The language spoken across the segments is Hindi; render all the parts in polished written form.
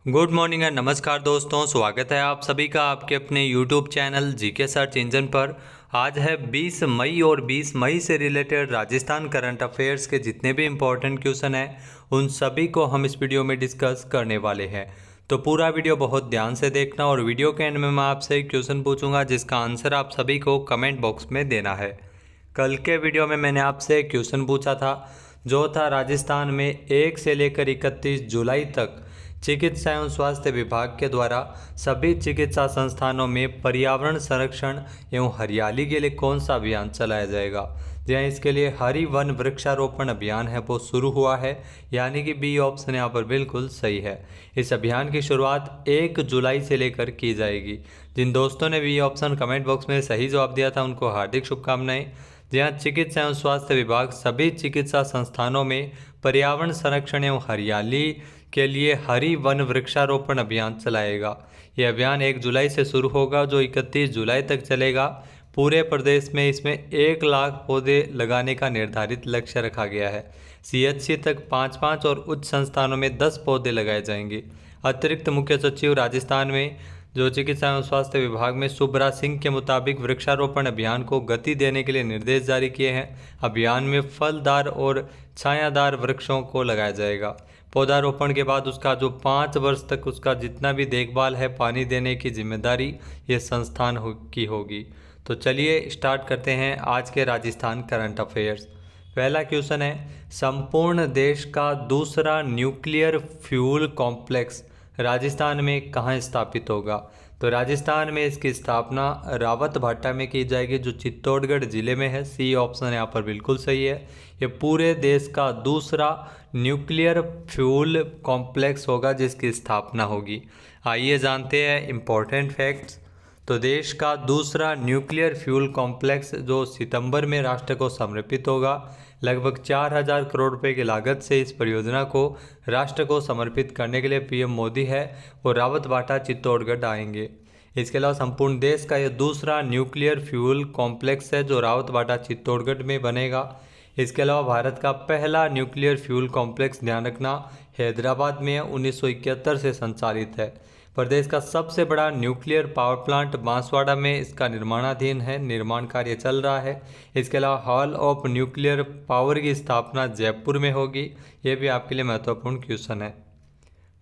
गुड मॉर्निंग एंड नमस्कार दोस्तों, स्वागत है आप सभी का आपके अपने YouTube channel GK search engine पर। आज है 20 मई और 20 मई से रिलेटेड राजस्थान करंट अफेयर्स के जितने भी इम्पोर्टेंट क्वेश्चन हैं उन सभी को हम इस वीडियो में डिस्कस करने वाले हैं। तो पूरा वीडियो बहुत ध्यान से देखना और वीडियो के एंड में मैं आपसे एक क्वेश्चन पूछूंगा जिसका आंसर आप सभी को कमेंट बॉक्स में देना है। कल के वीडियो में मैंने आपसे एक क्वेश्चन पूछा था जो था राजस्थान में 1 से लेकर 31 जुलाई तक चिकित्सा एवं स्वास्थ्य विभाग के द्वारा सभी चिकित्सा संस्थानों में पर्यावरण संरक्षण एवं हरियाली के लिए कौन सा अभियान चलाया जाएगा। जहाँ इसके लिए हरि वन वृक्षारोपण अभियान है वो शुरू हुआ है, यानी कि बी ऑप्शन यहाँ पर बिल्कुल सही है। इस अभियान की शुरुआत 1 जुलाई से लेकर की जाएगी। जिन दोस्तों ने बी ऑप्शन कमेंट बॉक्स में सही जवाब दिया था उनको हार्दिक शुभकामनाएं। जहाँ चिकित्सा एवं स्वास्थ्य विभाग सभी चिकित्सा संस्थानों में पर्यावरण संरक्षण एवं हरियाली के लिए हरि वन वृक्षारोपण अभियान चलाएगा। यह अभियान 1 जुलाई से शुरू होगा जो 31 जुलाई तक चलेगा। पूरे प्रदेश में इसमें 1 लाख पौधे लगाने का निर्धारित लक्ष्य रखा गया है। सीएचसी तक 5-5 और उच्च संस्थानों में 10 पौधे लगाए जाएंगे। अतिरिक्त मुख्य सचिव राजस्थान में जो चिकित्सा एवं स्वास्थ्य विभाग में सुब्रा सिंह के मुताबिक वृक्षारोपण अभियान को गति देने के लिए निर्देश जारी किए हैं। अभियान में फलदार और छायादार वृक्षों को लगाया जाएगा। पौधारोपण के बाद उसका जो 5 वर्ष तक उसका जितना भी देखभाल है, पानी देने की जिम्मेदारी ये संस्थान की होगी। तो चलिए स्टार्ट करते हैं आज के राजस्थान करंट अफेयर्स। पहला क्वेश्चन है, संपूर्ण देश का दूसरा न्यूक्लियर फ्यूल कॉम्प्लेक्स राजस्थान में कहाँ स्थापित होगा। तो राजस्थान में इसकी स्थापना रावत भाटा में की जाएगी जो चित्तौड़गढ़ जिले में है। सी ऑप्शन यहाँ पर बिल्कुल सही है। ये पूरे देश का दूसरा न्यूक्लियर फ्यूल कॉम्प्लेक्स होगा जिसकी स्थापना होगी। आइए जानते हैं इम्पोर्टेंट फैक्ट्स। तो देश का दूसरा न्यूक्लियर फ्यूल कॉम्प्लेक्स जो सितंबर में राष्ट्र को समर्पित होगा। लगभग 4,000 करोड़ रुपए की लागत से इस परियोजना को राष्ट्र को समर्पित करने के लिए पीएम मोदी है और रावत भाटा चित्तौड़गढ़ आएंगे। इसके अलावा संपूर्ण देश का यह दूसरा न्यूक्लियर फ्यूल कॉम्प्लेक्स है जो रावत भाटा चित्तौड़गढ़ में बनेगा। इसके अलावा भारत का पहला न्यूक्लियर फ्यूल कॉम्प्लेक्स, ध्यान रखना, हैदराबाद में 1971 से संचालित है। प्रदेश का सबसे बड़ा न्यूक्लियर पावर प्लांट बांसवाड़ा में इसका निर्माणाधीन है, निर्माण कार्य चल रहा है। इसके अलावा हॉल ऑफ न्यूक्लियर पावर की स्थापना जयपुर में होगी। ये भी आपके लिए महत्वपूर्ण क्वेश्चन है।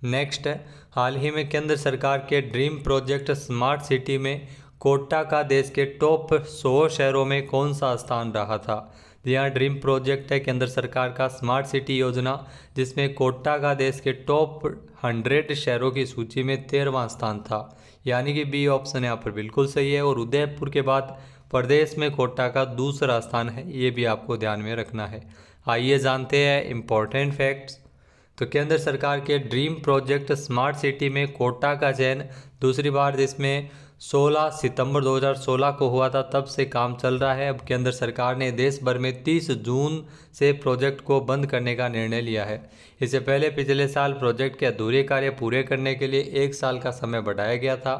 नेक्स्ट है, हाल ही में केंद्र सरकार के ड्रीम प्रोजेक्ट स्मार्ट सिटी में कोटा का देश के टॉप 100 शहरों में कौन सा स्थान रहा था। यहाँ ड्रीम प्रोजेक्ट है केंद्र सरकार का स्मार्ट सिटी योजना, जिसमें कोटा का देश के टॉप 100 शहरों की सूची में 13वां स्थान था, यानी कि बी ऑप्शन यहाँ पर बिल्कुल सही है। और उदयपुर के बाद प्रदेश में कोटा का दूसरा स्थान है, ये भी आपको ध्यान में रखना है। आइए जानते हैं इम्पोर्टेंट फैक्ट्स। तो केंद्र सरकार के ड्रीम प्रोजेक्ट स्मार्ट सिटी में कोटा का चयन दूसरी बार, जिसमें 16 सितंबर 2016 को हुआ था, तब से काम चल रहा है। अब केंद्र सरकार ने देश भर में 30 जून से प्रोजेक्ट को बंद करने का निर्णय लिया है। इससे पहले पिछले साल प्रोजेक्ट के अधूरे कार्य पूरे करने के लिए 1 साल का समय बढ़ाया गया था।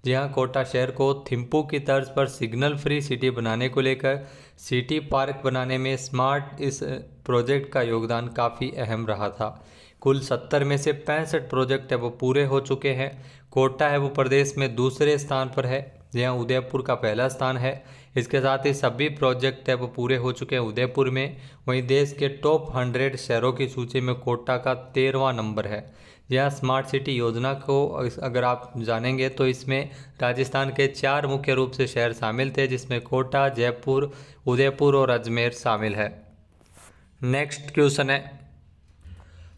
जी हाँ, कोटा शहर को थिम्पू की तर्ज पर सिग्नल फ्री सिटी बनाने को लेकर सिटी पार्क बनाने में स्मार्ट इस प्रोजेक्ट का योगदान काफ़ी अहम रहा था। कुल 70 में से 65 प्रोजेक्ट है वो पूरे हो चुके हैं। कोटा है वो प्रदेश में दूसरे स्थान पर है, जहाँ उदयपुर का पहला स्थान है। इसके साथ ही सभी प्रोजेक्ट है वो पूरे हो चुके हैं उदयपुर में। वहीं देश के टॉप 100 शहरों की सूची में कोटा का 13वां नंबर है। यह स्मार्ट सिटी योजना को अगर आप जानेंगे तो इसमें राजस्थान के 4 मुख्य रूप से शहर शामिल थे, जिसमें कोटा, जयपुर, उदयपुर और अजमेर शामिल है। नेक्स्ट क्वेश्चन है,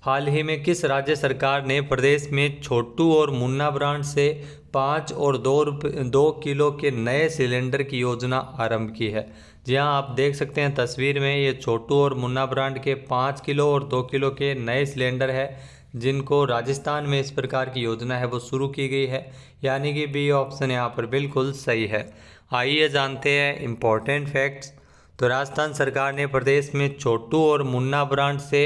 हाल ही में किस राज्य सरकार ने प्रदेश में छोटू और मुन्ना ब्रांड से 5 और 2 किलो के नए सिलेंडर की योजना आरंभ की है। जी हाँ, आप देख सकते हैं तस्वीर में, ये छोटू और मुन्ना ब्रांड के 5 किलो और 2 किलो के नए सिलेंडर है जिनको राजस्थान में इस प्रकार की योजना है वो शुरू की गई है, यानी कि बी ऑप्शन यहाँ पर बिल्कुल सही है। आइए जानते हैं इम्पोर्टेंट फैक्ट्स। तो राजस्थान सरकार ने प्रदेश में छोटू और मुन्ना ब्रांड से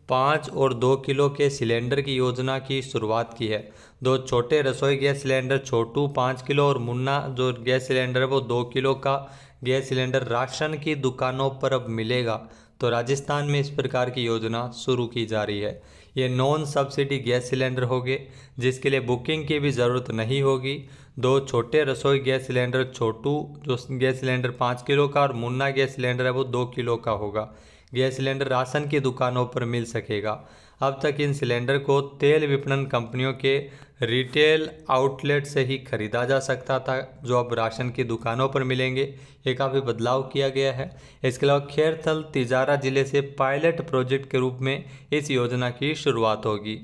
5 और 2 किलो के सिलेंडर की योजना की शुरुआत की है। 2 छोटे रसोई गैस सिलेंडर छोटू 5 किलो और मुन्ना जो गैस सिलेंडर है वो 2 किलो का गैस सिलेंडर राशन की दुकानों पर अब मिलेगा। तो राजस्थान में इस प्रकार की योजना शुरू की जा रही है। ये नॉन सब्सिडी गैस सिलेंडर होंगे जिसके लिए बुकिंग की भी ज़रूरत नहीं होगी। 2 छोटे रसोई गैस सिलेंडर, छोटू जो गैस सिलेंडर 5 किलो का और मुन्ना गैस सिलेंडर है वो 2 किलो का होगा। गैस सिलेंडर राशन की दुकानों पर मिल सकेगा। अब तक इन सिलेंडर को तेल विपणन कंपनियों के रिटेल आउटलेट से ही खरीदा जा सकता था, जो अब राशन की दुकानों पर मिलेंगे। ये काफ़ी बदलाव किया गया है। इसके अलावा खैरथल तिजारा जिले से पायलट प्रोजेक्ट के रूप में इस योजना की शुरुआत होगी।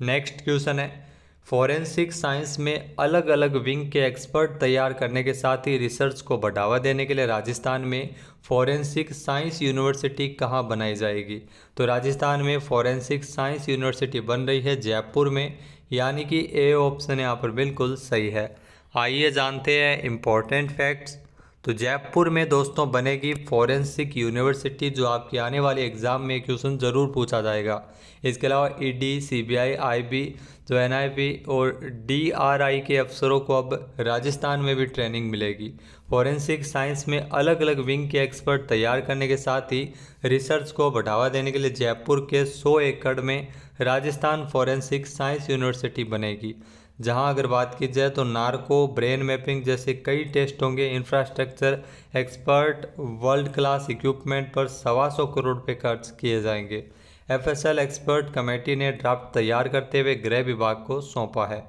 नेक्स्ट क्वेश्चन है, फॉरेंसिक साइंस में अलग अलग विंग के एक्सपर्ट तैयार करने के साथ ही रिसर्च को बढ़ावा देने के लिए राजस्थान में फॉरेंसिक साइंस यूनिवर्सिटी कहाँ बनाई जाएगी? तो राजस्थान में फॉरेंसिक साइंस यूनिवर्सिटी बन रही है जयपुर में, यानी कि ए ऑप्शन यहाँ पर बिल्कुल सही है। आइए जानते हैं इम्पोर्टेंट फैक्ट्स। तो जयपुर में दोस्तों बनेगी फॉरेंसिक यूनिवर्सिटी, जो आपके आने वाले एग्ज़ाम में क्वेश्चन ज़रूर पूछा जाएगा। इसके अलावा ईडी, सीबीआई, आईबी, जो एनआईबी और डीआरआई के अफसरों को अब राजस्थान में भी ट्रेनिंग मिलेगी। फॉरेंसिक साइंस में अलग अलग विंग के एक्सपर्ट तैयार करने के साथ ही रिसर्च को बढ़ावा देने के लिए जयपुर के 100 एकड़ में राजस्थान फॉरेंसिक साइंस यूनिवर्सिटी बनेगी। जहां अगर बात की जाए तो नार्को, ब्रेन मैपिंग जैसे कई टेस्ट होंगे। Infrastructure, expert, world class equipment पर 125 करोड़ रुपये खर्च किए जाएंगे। एफएसएल एक्सपर्ट कमेटी ने ड्राफ्ट तैयार करते हुए गृह विभाग को सौंपा है।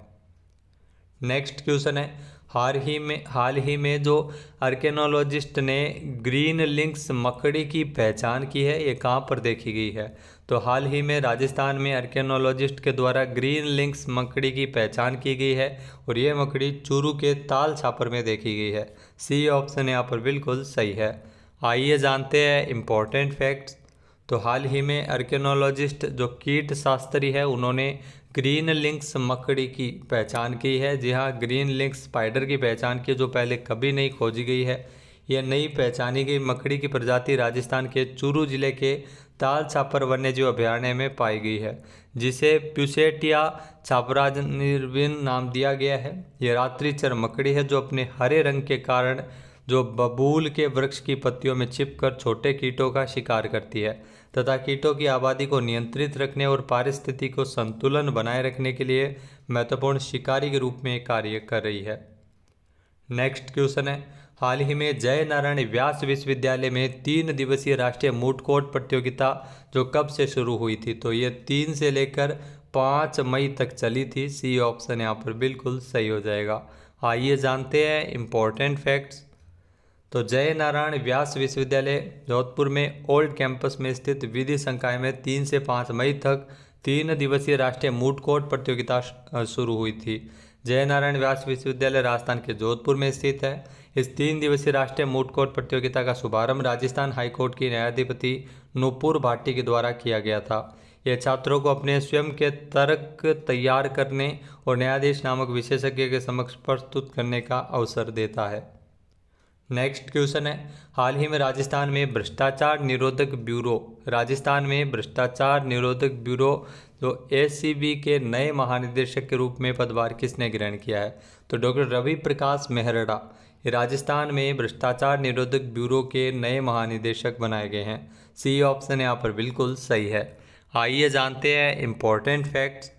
नेक्स्ट क्वेश्चन है, हाल ही में जो आर्कियोलॉजिस्ट ने ग्रीन लिंक्स मकड़ी की पहचान की है, ये कहाँ पर देखी गई है? तो हाल ही में राजस्थान में आर्कियोलॉजिस्ट के द्वारा ग्रीन लिंक्स मकड़ी की पहचान की गई है और ये मकड़ी चूरू के ताल छापर में देखी गई है। सी ऑप्शन यहाँ पर बिल्कुल सही है। आइए जानते हैं इम्पोर्टेंट फैक्ट्स। तो हाल ही में आर्कियोलॉजिस्ट जो कीट शास्त्री है उन्होंने ग्रीन लिंक्स मकड़ी की पहचान की है। जी हाँ, ग्रीन लिंक्स स्पाइडर की पहचान की, जो पहले कभी नहीं खोजी गई है। यह नई पहचानी गई मकड़ी की प्रजाति राजस्थान के चूरू जिले के ताल छापर वन्यजीव अभयारण्य में पाई गई है, जिसे प्यूसेटिया छापरानिर्विन नाम दिया गया है। यह रात्रिचर मकड़ी है जो अपने हरे रंग के कारण जो बबूल के वृक्ष की पत्तियों में छिपकर छोटे कीटों का शिकार करती है तथा कीटों की आबादी को नियंत्रित रखने और पारिस्थितिकी को संतुलन बनाए रखने के लिए महत्वपूर्ण शिकारी के रूप में कार्य कर रही है। नेक्स्ट क्वेश्चन है, हाल ही में जय नारायण व्यास विश्वविद्यालय में 3 दिवसीय राष्ट्रीय मूट कोर्ट प्रतियोगिता जो कब से शुरू हुई थी? तो ये 3 से लेकर 5 मई तक चली थी। सी ऑप्शन यहाँ पर बिल्कुल सही हो जाएगा। आइए जानते हैं इम्पोर्टेंट फैक्ट्स। तो जय नारायण व्यास विश्वविद्यालय जोधपुर में ओल्ड कैंपस में स्थित विधि संकाय में 3 से 5 मई तक 3 दिवसीय राष्ट्रीय मूट कोर्ट प्रतियोगिता शुरू हुई थी। जय नारायण व्यास विश्वविद्यालय राजस्थान के जोधपुर में स्थित है। इस 3 दिवसीय राष्ट्रीय मूट कोर्ट प्रतियोगिता का शुभारंभ राजस्थान हाईकोर्ट की न्यायाधिपति नूपुर भाटी के द्वारा किया गया था। यह छात्रों को अपने स्वयं के तर्क तैयार करने और न्यायाधीश नामक विशेषज्ञ के समक्ष प्रस्तुत करने का अवसर देता है। नेक्स्ट क्वेश्चन है, हाल ही में राजस्थान में भ्रष्टाचार निरोधक ब्यूरो जो एसीबी के नए महानिदेशक के रूप में पदभार किसने ग्रहण किया है? तो डॉक्टर रवि प्रकाश मेहरड़ा राजस्थान में भ्रष्टाचार निरोधक ब्यूरो के नए महानिदेशक बनाए गए हैं। सी ऑप्शन यहाँ पर बिल्कुल सही है। आइए जानते हैं इम्पोर्टेंट फैक्ट्स।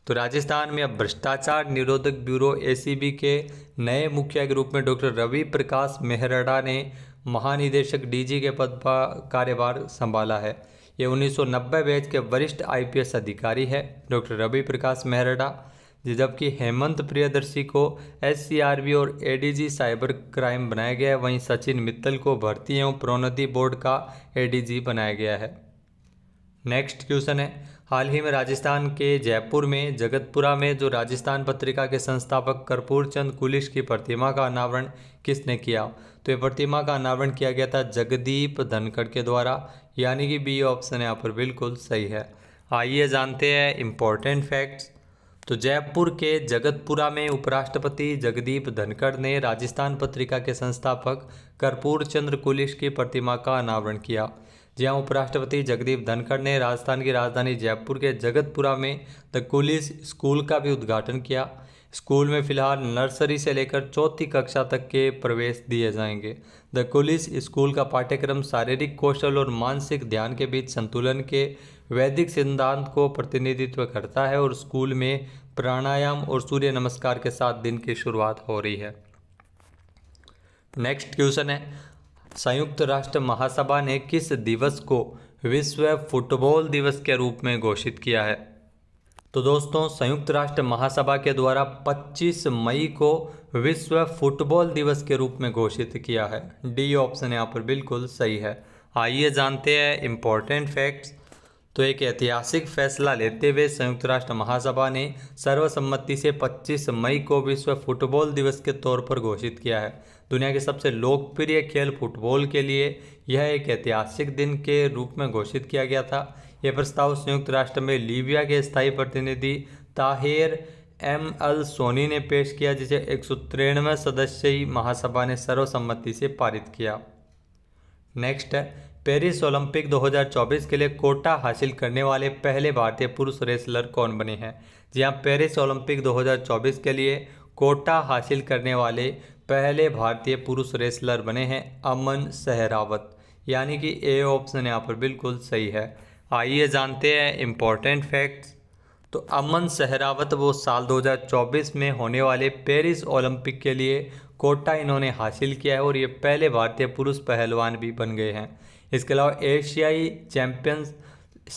तो राजस्थान में अब भ्रष्टाचार निरोधक ब्यूरो एसीबी के नए मुखिया के रूप में डॉक्टर रवि प्रकाश मेहरड़ा ने महानिदेशक डीजी के पद पर कार्यभार संभाला है। ये 1990 बैच के वरिष्ठ आईपीएस अधिकारी है डॉक्टर रवि प्रकाश मेहरड़ा, जबकि हेमंत प्रियदर्शी को एससीआरबी और एडीजी साइबर क्राइम बनाया गया है। वहीं सचिन मित्तल को भर्ती एवं प्रोन्नति बोर्ड का एडीजी बनाया गया है। नेक्स्ट क्वेश्चन है, हाल ही में राजस्थान के जयपुर में जगतपुरा में जो राजस्थान पत्रिका के संस्थापक कर्पूर चंद कुलिश की प्रतिमा का अनावरण किसने किया? तो ये प्रतिमा का अनावरण किया गया था जगदीप धनखड़ के द्वारा, यानी कि बी ऑप्शन यहाँ पर बिल्कुल सही है। आइए जानते हैं इम्पोर्टेंट फैक्ट्स। तो जयपुर के जगतपुरा में उपराष्ट्रपति जगदीप धनखड़ ने राजस्थान पत्रिका के संस्थापक कर्पूर चंद्र कुलिश की प्रतिमा का अनावरण किया। जहाँ उपराष्ट्रपति जगदीप धनखड़ ने राजस्थान की राजधानी जयपुर के जगतपुरा में द कुलिश स्कूल का भी उद्घाटन किया। स्कूल में फ़िलहाल नर्सरी से लेकर चौथी कक्षा तक के प्रवेश दिए जाएंगे। द कुलिस स्कूल का पाठ्यक्रम शारीरिक कौशल और मानसिक ध्यान के बीच संतुलन के वैदिक सिद्धांत को प्रतिनिधित्व करता है और स्कूल में प्राणायाम और सूर्य नमस्कार के साथ दिन की शुरुआत हो रही है। नेक्स्ट क्वेश्चन है, संयुक्त राष्ट्र महासभा ने किस दिवस को विश्व फुटबॉल दिवस के रूप में घोषित किया है? तो दोस्तों, संयुक्त राष्ट्र महासभा के द्वारा 25 मई को विश्व फुटबॉल दिवस के रूप में घोषित किया है। डी ऑप्शन यहाँ पर बिल्कुल सही है। आइए जानते हैं इम्पोर्टेंट फैक्ट्स। तो एक ऐतिहासिक फैसला लेते हुए संयुक्त राष्ट्र महासभा ने सर्वसम्मति से 25 मई को विश्व फुटबॉल दिवस के तौर पर घोषित किया है। दुनिया के सबसे लोकप्रिय खेल फुटबॉल के लिए यह एक ऐतिहासिक दिन के रूप में घोषित किया गया था। यह प्रस्ताव संयुक्त राष्ट्र में लीबिया के स्थायी प्रतिनिधि ताहिर एम.एल. सोनी ने पेश किया, जिसे 193 सदस्यीय महासभा ने सर्वसम्मति से पारित किया। नेक्स्ट है, पेरिस ओलंपिक 2024 के लिए कोटा हासिल करने वाले पहले भारतीय पुरुष रेसलर कौन बने हैं? जी हाँ, पेरिस ओलंपिक 2024 के लिए कोटा हासिल करने वाले पहले भारतीय पुरुष रेसलर बने हैं अमन सहरावत, यानी कि ए ऑप्शन यहाँ पर बिल्कुल सही है। आइए जानते हैं इम्पोर्टेंट फैक्ट्स। तो अमन सहरावत वो साल 2024 में होने वाले पेरिस ओलंपिक के लिए कोटा इन्होंने हासिल किया है और ये पहले भारतीय पुरुष पहलवान भी बन गए हैं। इसके अलावा एशियाई चैंपियंस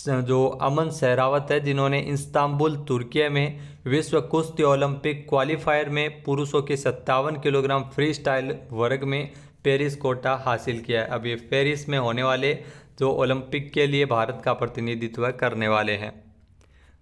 जो अमन सहरावत है, जिन्होंने इस्तांबुल तुर्की में विश्व कुश्ती ओलंपिक क्वालिफायर में पुरुषों के 57 किलोग्राम फ्री स्टाइल वर्ग में पेरिस कोटा हासिल किया है। अब ये पेरिस में होने वाले जो ओलंपिक के लिए भारत का प्रतिनिधित्व करने वाले हैं।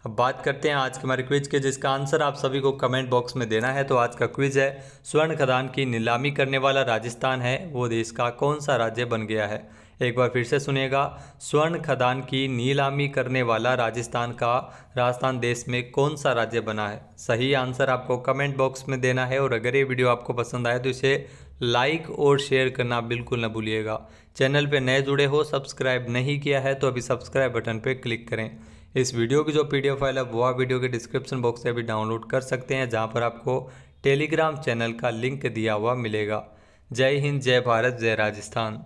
अब बात करते हैं आज के हमारे क्विज के, जिसका आंसर आप सभी को कमेंट बॉक्स में देना है। तो आज का क्विज है, स्वर्ण खदान की नीलामी करने वाला राजस्थान है वो देश का कौन सा राज्य बन गया है? एक बार फिर से सुनिएगा, स्वर्ण खदान की नीलामी करने वाला राजस्थान देश में कौन सा राज्य बना है? सही आंसर आपको कमेंट बॉक्स में देना है। और अगर ये वीडियो आपको पसंद आए तो इसे लाइक और शेयर करना बिल्कुल न भूलिएगा। चैनल पे नए जुड़े हो, सब्सक्राइब नहीं किया है तो अभी सब्सक्राइब बटन पे क्लिक करें। इस वीडियो की जो PDF फाइल है वो आप वीडियो के डिस्क्रिप्शन बॉक्स से अभी डाउनलोड कर सकते हैं, जहां पर आपको टेलीग्राम चैनल का लिंक दिया हुआ मिलेगा। जय हिंद, जय भारत, जय राजस्थान।